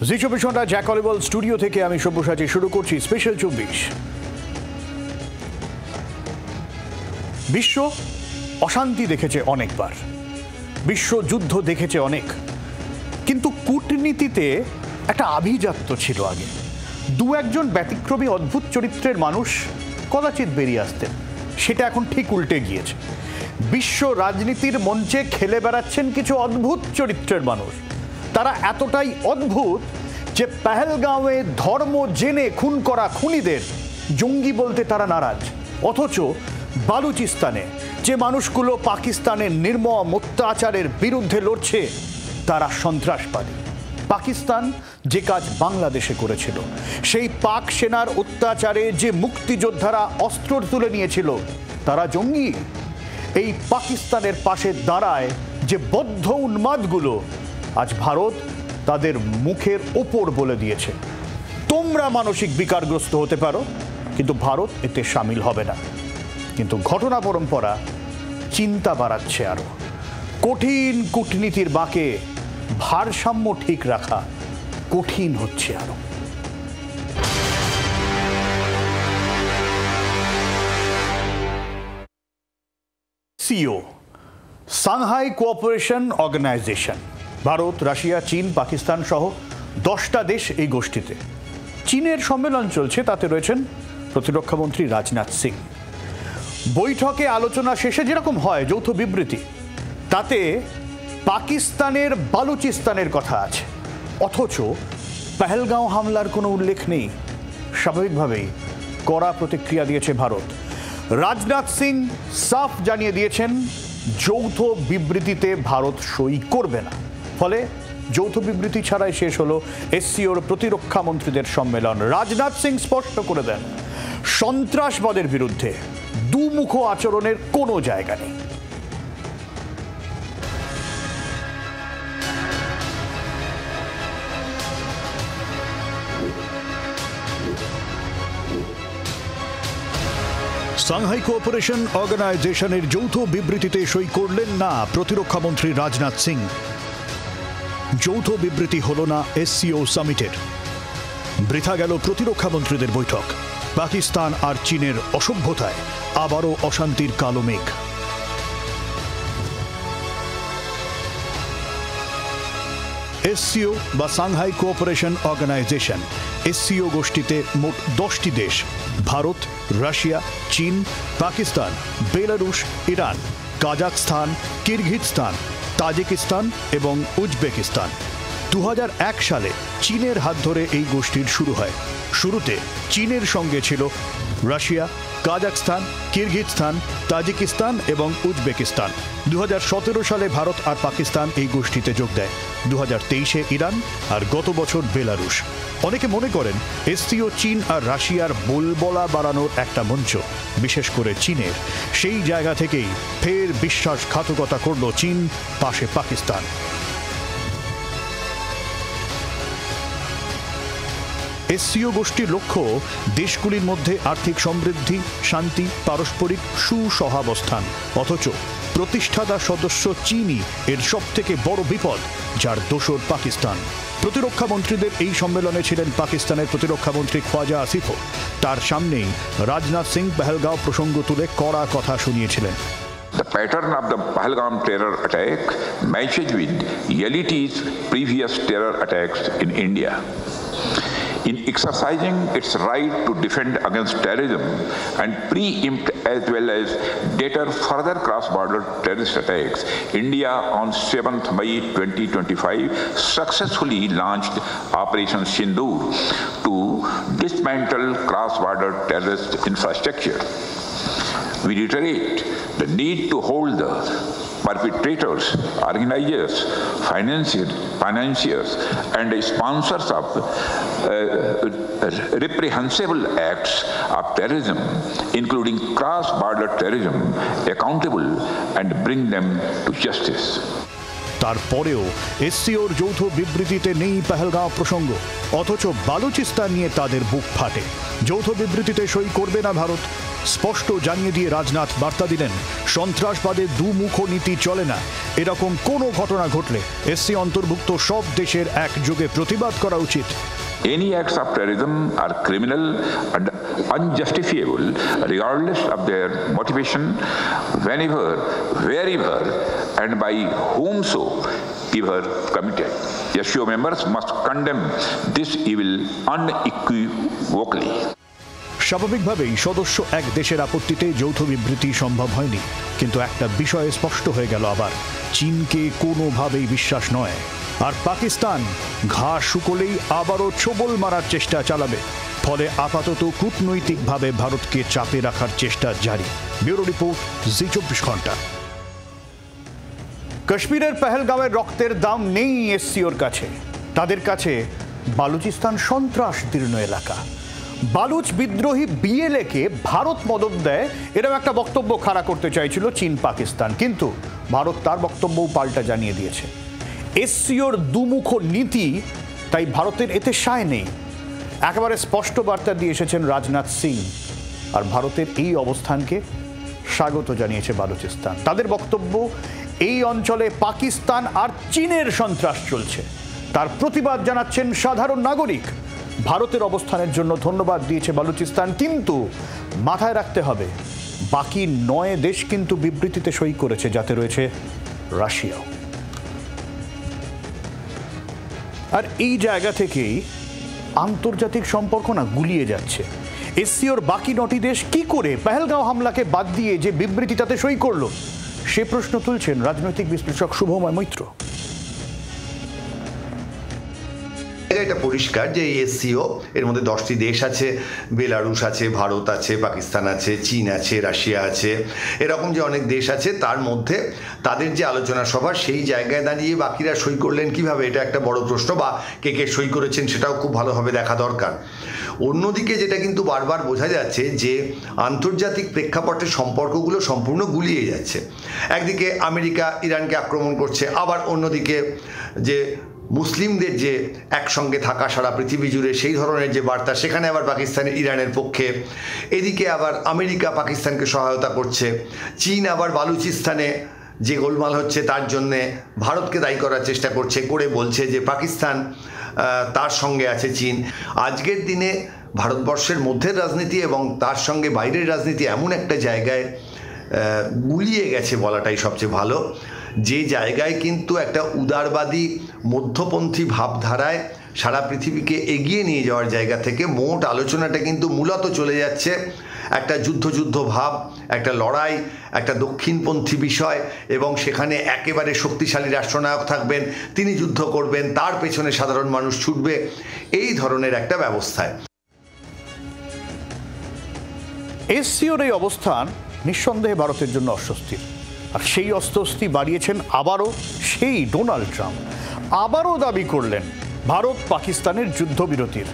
জি 24 ঘন্টা Jack অলিভল studio থেকে আমি সব্যসাচী শুরু করছি স্পেশাল 24। বিশ্ব অশান্তি দেখেছে অনেকবার, বিশ্বযুদ্ধ দেখেছে অনেক, কিন্তু কূটনীতিতে একটা আভিজাত্য ছিল আগে। দু একজন ব্যতিক্রমী অদ্ভুত চরিত্রের মানুষ কদাচিৎ বেরিয়ে আসতেন, সেটা এখন ঠিক উল্টে গিয়েছে। বিশ্ব রাজনীতির মঞ্চে খেলে বেড়াচ্ছেন কিছু অদ্ভুত চরিত্রের মানুষ। তারা এতটাই অদ্ভুত যে পেহেলগাঁওয়ে ধর্ম জেনে খুন করা খুনিদের জঙ্গি বলতে তারা নারাজ, অথচ বালুচিস্তানে যে মানুষগুলো পাকিস্তানের নির্মম অত্যাচারের বিরুদ্ধে লড়ছে তারা সন্ত্রাসবাদী। পাকিস্তান যে কাজ বাংলাদেশে করেছিল, সেই পাক সেনার অত্যাচারে যে মুক্তিযোদ্ধারা অস্ত্র তুলে নিয়েছিল তারা জঙ্গি। এই পাকিস্তানের পাশে দাঁড়ায় যে বদ্ধ উন্মাদগুলো, আজ ভারত তাদের মুখের ওপর বলে দিয়েছে তোমরা মানসিক বিকারগ্রস্ত হতে পারো, কিন্তু ভারত এতে সামিল হবে না। কিন্তু ঘটনা পরম্পরা চিন্তা বাড়াচ্ছে আরো। কঠিন কূটনীতির বাঁকে ভারসাম্য ঠিক রাখা কঠিন হচ্ছে আরো। SCO Shanghai Cooperation Organization, Bharat, Russia, চীন, পাকিস্তান সহ 10টা দেশ এই গোষ্ঠীতে। চীনের সম্মেলন চলছে, তাতে রয়েছেন প্রতিরক্ষামন্ত্রী রাজনাথ সিং। বৈঠকে আলোচনা শেষে যেরকম হয় যৌথ বিবৃতি, তাতে পাকিস্তানের বালুচিস্তানের কথা আছে, অথচ পেহেলগাঁও হামলার কোনো উল্লেখ নেই। স্বাভাবিকভাবেই কড়া প্রতিক্রিয়া দিয়েছে ভারত। রাজনাথ সিং সাফ জানিয়ে দিয়েছেন যৌথ বিবৃতিতে ভারত সই করবে না। ফলে যৌথ বিবৃতি ছাড়াই শেষ হলো এসসিওর প্রতিরক্ষা মন্ত্রীদের সম্মেলন। রাজনাথ সিং স্পষ্ট করে দেন সন্ত্রাসবাদের বিরুদ্ধে দুমুখ আচরণের কোনো জায়গা নেই। সাংহাই কোঅপারেশন অর্গানাইজেশনের যৌথ বিবৃতিতে সই করলেন না প্রতিরক্ষামন্ত্রী রাজনাথ সিং। যৌথ বিবৃতি হল না এসসিও সামিটের। বৃথা গেল প্রতিরক্ষামন্ত্রীদের বৈঠক। পাকিস্তান আর চীনের অসভ্যতায় আবারও অশান্তির কালো মেঘ। এসসিও বা সাংহাই কোঅপারেশন অর্গানাইজেশন, এসসিও গোষ্ঠীতে মোট 10টি দেশ: ভারত, রাশিয়া, চীন, পাকিস্তান, বেলারুশ, ইরান, কাজাখস্তান, কিরগিজস্তান, তাজিকিস্তান এবং উজবেকিস্তান। 2001 সালে চীনের হাত ধরে এই গোষ্ঠীর শুরু হয়। শুরুতে চীনের সঙ্গে ছিল রাশিয়া, কাজাখস্তান, কিরগিজস্তান, তাজিকিস্তান এবং উজবেকিস্তান। 2017 সালে ভারত আর পাকিস্তান এই গোষ্ঠীতে যোগ দেয়। 2023-এ ইরান, আর গত বছর বেলারুশ। অনেকে মনে করেন এসসিও চীন আর রাশিয়ার বোলবলা বাড়ানোর একটা মঞ্চ, বিশেষ করে চীনের। সেই জায়গা থেকেই ফের বিশ্বাসঘাতকতা করল চীন, পাশে পাকিস্তান। এসসিও গোষ্ঠীর লক্ষ্য দেশগুলির মধ্যে আর্থিক সমৃদ্ধি, শান্তি, পারস্পরিক সুসহাবস্থান। অথচ প্রতিষ্ঠাতা সদস্য চীনই এর সবথেকে বড় বিপদ, যার দোসর পাকিস্তান। প্রতিরক্ষা মন্ত্রীদের এই সম্মেলনে ছিলেন পাকিস্তানের প্রতিরক্ষামন্ত্রী খ্বাজা আসিফও। তার সামনেই রাজনাথ সিং পেহেলগাঁও প্রসঙ্গ তুলে কড়া কথা শুনিয়েছিলেন। The pattern of the Pahalgam terror attack matches with LET's previous terror attacks in India. In exercising its right to defend against terrorism and preempt as well as deter further cross-border terrorist attacks, India on 7th May 2025 successfully launched Operation Sindoor to dismantle cross-border terrorist infrastructure. We reiterate the need to hold the perpetrators, organizers, financiers, and sponsors of reprehensible acts of terrorism, including cross-border terrorism, accountable and bring them to justice. তারপরেও এসসিওর যৌথ বিবৃতিতে নেই পেহেলগাঁও প্রসঙ্গ, অথচ বালুচিস্তান নিয়ে তাদের বুক ফাটে। যৌথ বিবৃতিতে সই করবে না ভারত। স্পষ্ট জানিয়ে দিয়ে রাজনাথ বার্তা দিলেন, সন্ত্রাসবাদের দুমুখ নীতি চলে না। এরকম কোনো ঘটনা ঘটলে এসসি অন্তর্ভুক্ত সব দেশের একযোগে প্রতিবাদ করা উচিত। Any acts of terrorism are criminal and unjustifiable regardless of their motivation, whenever, wherever, and by whomsoever committed. SCO members must condemn this evil unequivocally. স্বাভাবিকভাবেই সদস্য এক দেশের আপত্তিতে যৌথ বিবৃতি সম্ভব হয়নি, কিন্তু একটা বিষয়ে স্পষ্ট হয়ে গেল আবার, চীনকে কোনোভাবেই বিশ্বাস নয়। আর পাকিস্তান ঘা শুকলেই আবারও ছোবল মারার চেষ্টা চালাবে। ফলে আপাতত কূটনৈতিকভাবে ভারতকে চাপে রাখার চেষ্টা জারি। ব্যুরো রিপোর্ট, জি24 ঘন্টা। কাশ্মীরের পেহেলগাঁওয়ের রক্তের দাম নেই এসসিওর কাছে। তাদের কাছে বালুচিস্তান সন্ত্রাস দীর্ণ এলাকা। বালুচ বিদ্রোহী বিএলএকে ভারত মদদ দেয়, এরকম একটা বক্তব্য খাড়া করতে চাইছিল চীন পাকিস্তান, কিন্তু ভারত তার বক্তব্যও পাল্টা জানিয়ে দিয়েছে। এসসিওর দুমুখ নীতি, তাই ভারতের এতে সায় নেই, একেবারে স্পষ্ট বার্তা দিয়ে এসেছেন রাজনাথ সিং। আর ভারতের এই অবস্থানকে স্বাগত জানিয়েছে বালুচিস্তান। তাদের বক্তব্য, এই অঞ্চলে পাকিস্তান আর চীনের সন্ত্রাস চলছে, তার প্রতিবাদ জানাচ্ছেন সাধারণ নাগরিক। ভারতের অবস্থানের জন্য ধন্যবাদ দিয়েছে বালুচিস্তান, কিন্তু মাথায় রাখতে হবে বাকি 9 দেশ কিন্তু বিবৃতিতে সই করেছে, যাতে রয়েছে রাশিয়াও। আর এই জায়গা থেকেই আন্তর্জাতিক সম্পর্ক না গুলিয়ে যাচ্ছে। এসসিওর বাকি 9টি দেশ কি করে পেহেলগাঁও হামলাকে বাদ দিয়ে যে বিবৃতিটাতে সই করলো, সে প্রশ্ন তুলছেন রাজনৈতিক বিশ্লেষক শুভময় মৈত্র। এটা পরিষ্কার যে এসসিও এর মধ্যে 10টি দেশ আছে, বেলারুশ আছে, ভারত আছে, পাকিস্তান আছে, চীন আছে, রাশিয়া আছে, এরকম যে অনেক দেশ আছে, তার মধ্যে তাদের যে আলোচনা সভা, সেই জায়গায় দাঁড়িয়ে বাকিরা সই করলেন কিভাবে, এটা একটা বড় প্রশ্ন। বা কে কে সই করেছেন সেটাও খুব ভালোভাবে দেখা দরকার। অন্যদিকে যেটা কিন্তু বারবার বোঝা যাচ্ছে যে আন্তর্জাতিক প্রেক্ষাপটে সম্পর্কগুলো সম্পূর্ণ গুলিয়ে যাচ্ছে। একদিকে আমেরিকা ইরানকে আক্রমণ করছে, আবার অন্যদিকে যে মুসলিমদের যে একসঙ্গে থাকা সারা পৃথিবী জুড়ে সেই ধরনের যে বার্তা, সেখানে আবার পাকিস্তান ইরানের পক্ষে, এদিকে আবার আমেরিকা পাকিস্তানকে সহায়তা করছে, চীন আবার বালুচিস্তানে যে গোলমাল হচ্ছে তার জন্যে ভারতকে দায়ী করার চেষ্টা করছে, করে বলছে যে পাকিস্তান তার সঙ্গে আছে চীন। আজকের দিনে ভারতবর্ষের মধ্যের রাজনীতি এবং তার সঙ্গে বাইরের রাজনীতি এমন একটা জায়গায় গুলিয়ে গেছে বলাটাই সবচেয়ে ভালো, যে জায়গায় কিন্তু একটা উদারবাদী মধ্যপন্থী ভাবধারায় সারা পৃথিবীকে এগিয়ে নিয়ে যাওয়ার জায়গা থেকে মোট আলোচনাটা কিন্তু মূলত চলে যাচ্ছে একটা যুদ্ধ ভাব, একটা লড়াই, একটা দক্ষিণপন্থী বিষয়, এবং সেখানে একেবারে শক্তিশালী রাষ্ট্রনায়ক থাকবেন, তিনি যুদ্ধ করবেন, তার পেছনে সাধারণ মানুষ ছুটবে, এই ধরনের একটা ব্যবস্থায়। এসসিওর এই অবস্থান নিঃসন্দেহে ভারতের জন্য অস্বস্তির। আর সেই অস্বস্তি বাড়িয়েছেন আবারও সেই ডোনাল্ড ট্রাম্প। আবারও দাবি করলেন ভারত পাকিস্তানের যুদ্ধবিরতির।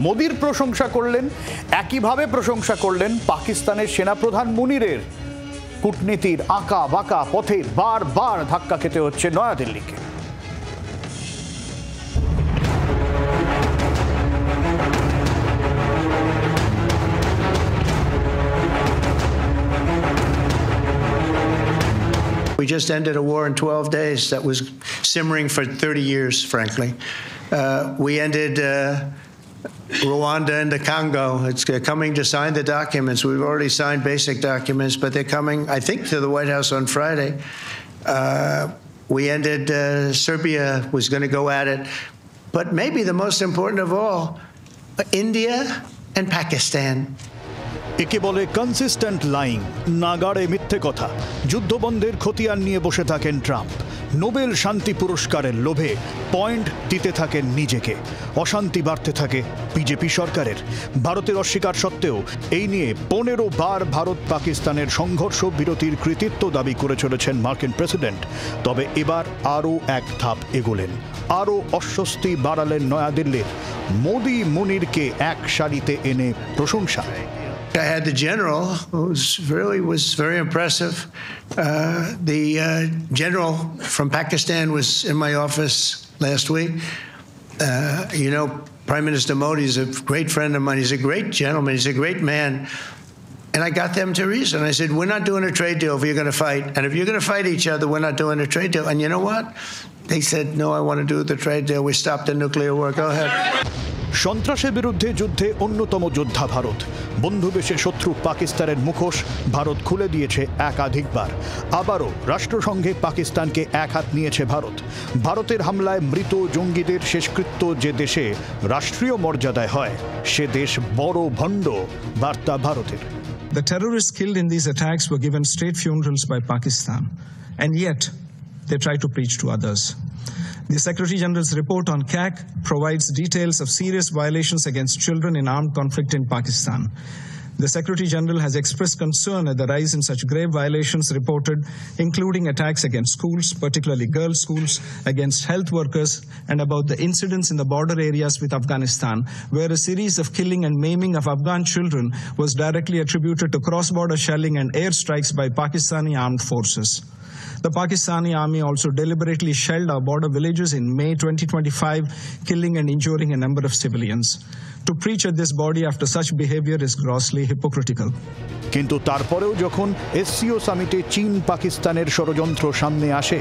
মোদির প্রশংসা করলেন, একইভাবে প্রশংসা করলেন পাকিস্তানের সেনাপ্রধান মুনিরের। কূটনীতির আঁকা বাঁকা পথে বারবার ধাক্কা খেতে হচ্ছে নয়াদিল্লিকে। We just ended a war in 12 days that was simmering for 30 years, frankly. We ended Rwanda and the Congo. It's coming to sign the documents. We've already signed basic documents, but they're coming, I think, to the White House on Friday. We ended Serbia was going to go at it. But maybe the most important of all, India and Pakistan. একে বলে consistent lying, নাগাড়ে মিথ্যে কথা। যুদ্ধবন্ধের খতিয়ান নিয়ে বসে থাকেন Trump. Nobel শান্তি পুরস্কারের লোভে পয়েন্ট দিতে থাকেন নিজেকে। অশান্তি বাড়তে থাকে বিজেপি সরকারের। ভারতের অস্বীকার সত্ত্বেও এই নিয়ে 15 বার ভারত পাকিস্তানের সংঘর্ষ বিরতির কৃতিত্ব দাবি করে চলেছেন মার্কিন প্রেসিডেন্ট। তবে এবার আরও এক ধাপ এগোলেন, আরও অস্বস্তি বাড়ালেন নয়াদিল্লির। মোদি মুনিরকে এক সারিতে এনে প্রশংসা। I had the general, who was very impressive. The general from Pakistan was in my office last week. You know, Prime Minister Modi is a great friend of mine. He's a great gentleman. He's a great man. And I got them to reason. I said, we're not doing a trade deal if you're going to fight. And if you're going to fight each other, we're not doing a trade deal. And you know what? They said, no, I want to do the trade deal. We stopped the nuclear war. Go ahead. সন্ত্রাসের বিরুদ্ধে যুদ্ধে অন্যতম যোদ্ধা ভারত। বন্ধু দেশের শত্রু পাকিস্তানের মুখোশ ভারত খুলে দিয়েছে একাধিকবার। আবারও রাষ্ট্রসংঘে পাকিস্তানকে এক হাত নিয়েছে ভারত। ভারতের হামলায় মৃত জঙ্গিদের শেষকৃত্য যে দেশে রাষ্ট্রীয় মর্যাদায় হয়, সে দেশ বড় ভণ্ড, বার্তা ভারতের। The terrorists killed in these attacks were given state funerals by Pakistan, and yet they try to preach to others. The Secretary General's report on CAC provides details of serious violations against children in armed conflict in Pakistan. The Secretary General has expressed concern at the rise in such grave violations reported, including attacks against schools, particularly girls' schools, against health workers, and about the incidents in the border areas with Afghanistan, where a series of killing and maiming of Afghan children was directly attributed to cross-border shelling and airstrikes by Pakistani armed forces. The Pakistani army also deliberately shelled our border villages in May 2025, killing and injuring a number of civilians. To preach at this body after such behavior is grossly hypocritical. কিন্তু তারপরেও যখন SCO সামিটে চীন পাকিস্তানের ষড়যন্ত্র সামনে আসে,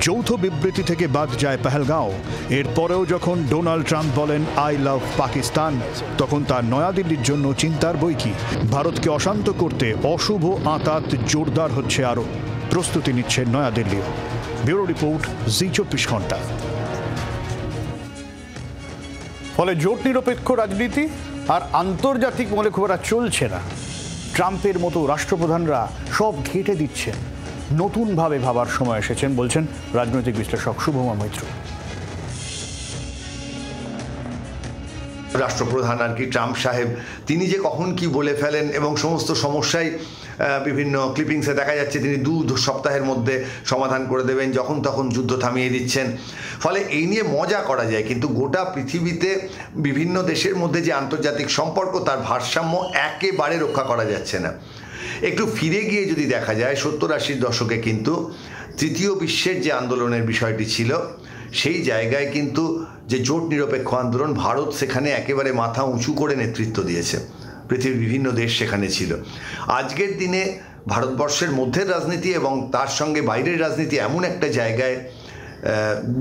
যৌথ বিবৃতি থেকে বাদ যায় পেহেলগাঁও, এরপরেও যখন ডোনাল্ড ট্রাম্প বলেন আই লাভ পাকিস্তান, তখন তার নয়াদিল্লির জন্য চিন্তার বই কি। ভারতকে অশান্ত করতে অশুভ আঁতাত জোরদার হচ্ছে আরও। প্রস্তুতি নিচ্ছে নয়াদিল্লিও। ব্যুরো রিপোর্ট, জি24 ঘন্টা। ফলে জোট নিরপেক্ষ রাজনীতি আর আন্তর্জাতিক মলে খুব একটা চলছে না। ট্রাম্পের মতো রাষ্ট্রপ্রধানরা সব ঘেঁটে দিচ্ছেন। নতুনভাবে ভাবার সময় এসেছেন বলছেন রাজনৈতিক বিশ্লেষক শুভমা মৈত্র। রাষ্ট্রপ্রধান আর কি ট্রাম্প সাহেব, তিনি যে কখন কি বলে ফেলেন এবং সমস্ত সমস্যাই বিভিন্ন ক্লিপিংসে দেখা যাচ্ছে তিনি 2 সপ্তাহের মধ্যে সমাধান করে দেবেন, যখন তখন যুদ্ধ থামিয়ে দিচ্ছেন। ফলে এই নিয়ে মজা করা যায়, কিন্তু গোটা পৃথিবীতে বিভিন্ন দেশের মধ্যে যে আন্তর্জাতিক সম্পর্ক, তার ভারসাম্য একেবারে রক্ষা করা যাচ্ছে না। একটু ফিরে গিয়ে যদি দেখা যায় 70-80 দশকে কিন্তু তৃতীয় বিশ্বের যে আন্দোলনের বিষয়টি ছিল, সেই জায়গায় কিন্তু যে জোট নিরপেক্ষ আন্দোলন, ভারত সেখানে একেবারে মাথা উঁচু করে নেতৃত্ব দিয়েছে। পৃথিবীর বিভিন্ন দেশ সেখানে ছিল। আজকের দিনে ভারতবর্ষের মধ্যের রাজনীতি এবং তার সঙ্গে বাইরের রাজনীতি এমন একটা জায়গায়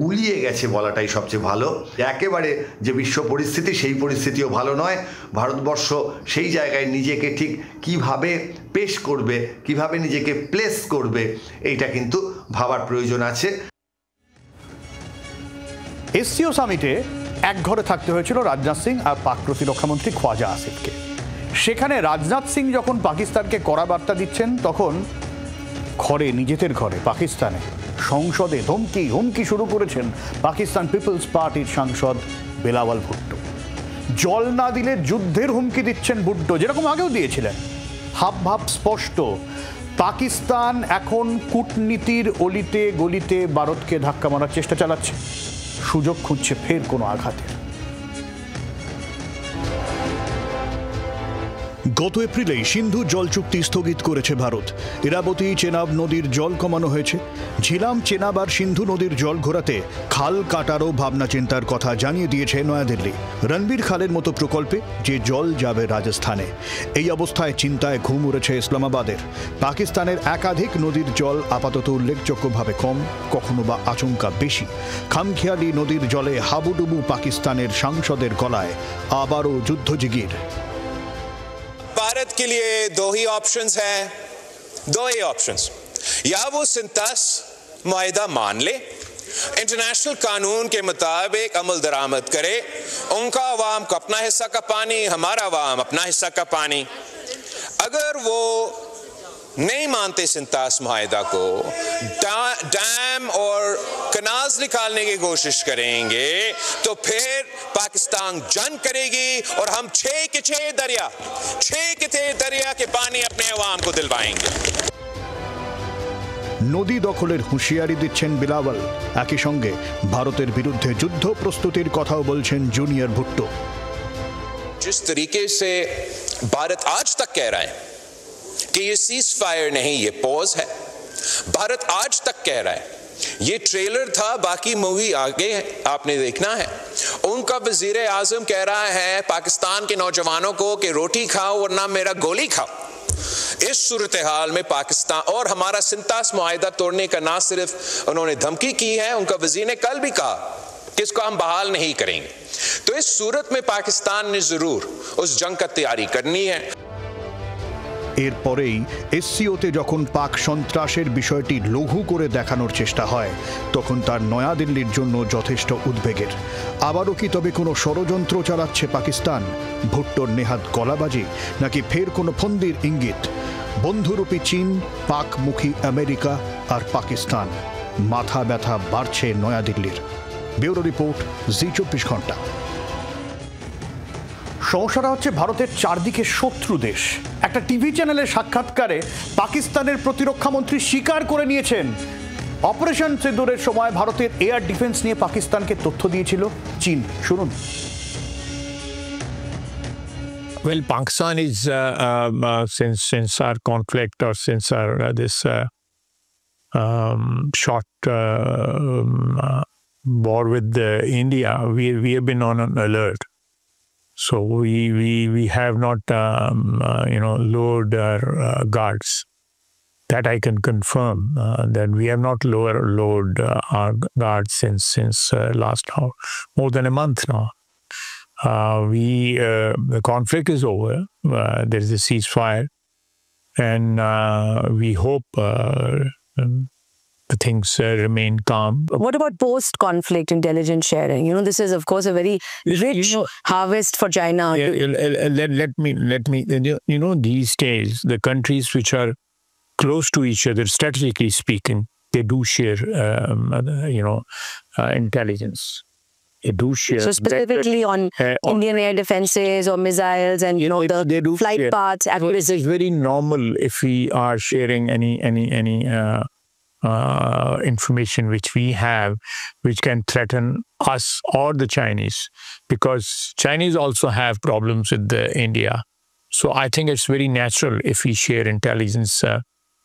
গুলিয়ে গেছে বলাটাই সবচেয়ে ভালো। একেবারে যে বিশ্ব পরিস্থিতি, সেই পরিস্থিতিও ভালো নয়। ভারতবর্ষ সেই জায়গায় নিজেকে ঠিক কিভাবে পেশ করবে, কিভাবে নিজেকে প্লেস করবে, এইটা কিন্তু ভাবার প্রয়োজন আছে। এসসিও সামিটে এক ঘরে থাকতে হয়েছিল রাজনাথ সিং আর পাক প্রতিরক্ষামন্ত্রী খ্বাজা আসিফকে। সেখানে রাজনাথ সিং যখন পাকিস্তানকে কড়া বার্তা দিচ্ছেন, তখন ঘরে, নিজেদের ঘরে পাকিস্তানে সংসদে হুমকি শুরু করেছেন পাকিস্তান পিপলস পার্টির সাংসদ বেলাওয়াল ভুট্টো। জল না দিলে যুদ্ধের হুমকি দিচ্ছেন ভুট্টো, যেরকম আগেও দিয়েছিলেন। হাবভাব স্পষ্ট, পাকিস্তান এখন কূটনীতির অলিতে গলিতে ভারতকে ধাক্কা মারার চেষ্টা চালাচ্ছে, সুযোগ খুঁজছে ফের কোনো আঘাতের। গত এপ্রিলেই সিন্ধু জল চুক্তি স্থগিত করেছে ভারত। ইরাবতী চেনাব নদীর জল কমানো হয়েছে। ঝিলাম, চেনাব আর সিন্ধু নদীর জল ঘোরাতে খাল কাটারও ভাবনা চিন্তার কথা জানিয়ে দিয়েছে নয়াদিল্লি। রণবীর খালের মতো প্রকল্পে যে জল যাবে রাজস্থানে। এই অবস্থায় চিন্তায় ঘুম উড়েছে ইসলামাবাদের। পাকিস্তানের একাধিক নদীর জল আপাতত উল্লেখযোগ্যভাবে কম, কখনো বা আচমকা বেশি। খামখেয়ালি নদীর জলে হাবুডুবু পাকিস্তানের সাংসদের গলায় আবারও যুদ্ধজিগির। भारत के लिए दो ही ऑप्शंस, या वो सिंतास मुआहिदा मान ले, इंटरनेशनल कानून के मुताबिक अमल दरामद करे, उनका अवाम को अपना हिस्सा का पानी, हमारा अवाम अपना हिस्सा का पानी। अगर वो नहीं मानते सिंतास मुआहिदा को, डैम और कनाल्स निकालने की कोशिश करेंगे, तो फिर पाकिस्तान जंग करेगी और हम 6 के 6 दरिया के पानी अपने अवाम को दिलवाएंगे। নদী দখলের হুঁশিয়ারি দিচ্ছেন বিলাওয়াল। একই সঙ্গে ভারতের বিরুদ্ধে যুদ্ধ প্রস্তুতির কথাও বলছেন জুনিয়র ভুট্টো। जिस तरीके से भारत आज तक कह रहा है कि ये सीज फायर नहीं, ये पॉज है, भारत आज तक कह रहा है, ये ट्रेलर था, बाकी मूवी आगे आपने देखना है। उनका वजीर आजम कह रहा है पाकिस्तान के नौजवानों को कि रोटी खाओ वरना मेरा गोली खाओ। इस सूरत हाल में पाकिस्तान और हमारा सिंतास मुआहिदा तोड़ने का ना सिर्फ उन्होंने धमकी की है, उनका वज़ीर ने कल भी कहा कि इसको हम बहाल नहीं करेंगे। तो इस सूरत में पाकिस्तान ने जरूर उस जंग का तैयारी करनी है। এরপরেই এসসিওতে যখন পাক সন্ত্রাসের বিষয়টি লঘু করে দেখানোর চেষ্টা হয় তখন তার নয়াদিল্লির জন্য যথেষ্ট উদ্বেগের। আবারও কি তবে কোনো ষড়যন্ত্র চালাচ্ছে পাকিস্তান? ভুট্টোর নেহাত গলাবাজি নাকি ফের কোনো ফন্দির ইঙ্গিত? বন্ধুরূপী চীন, পাকমুখী আমেরিকা আর পাকিস্তান, মাথা ব্যথা বাড়ছে নয়াদিল্লির। ব্যুরো রিপোর্ট, জি24 ঘন্টা। সমস্যাটা হচ্ছে ভারতের চারদিকে শত্রু দেশ। একটা টিভি চ্যানেলের সাক্ষাৎকারে পাকিস্তানের প্রতিরক্ষামন্ত্রী স্বীকার করে নিয়েছেন অপারেশন সিঁদুরের সময় ভারতের এয়ার ডিফেন্স নিয়ে পাকিস্তানকে তথ্য দিয়েছিল চীন। শুনুন। Well, Pakistan is since our conflict or since our this short war with India, we have been on an alert. So we have not lowered our guards. That I can confirm that we have not lowered our guards since last more than a month now. The conflict is over. There is a ceasefire, and we hope the things remain calm. What about post-conflict intelligence sharing? This is, of course, a very rich harvest for China. Let me. These days, the countries which are close to each other, strategically speaking, they do share, intelligence. They do share. So specifically on Indian air defenses or missiles and they do flight share. paths. It is very normal if we are sharing any information which we have, which can threaten us or the Chinese, because Chinese also have problems with India. So I think it's very natural if we share intelligence,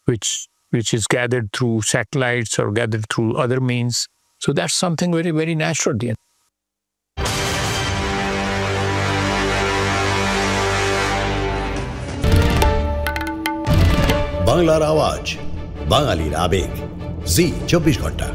which is gathered through satellites or gathered through other means. So that's something very, very natural. বাংলার আওয়াজ, বাঙালির আবেগ, জি24 ঘন্টা।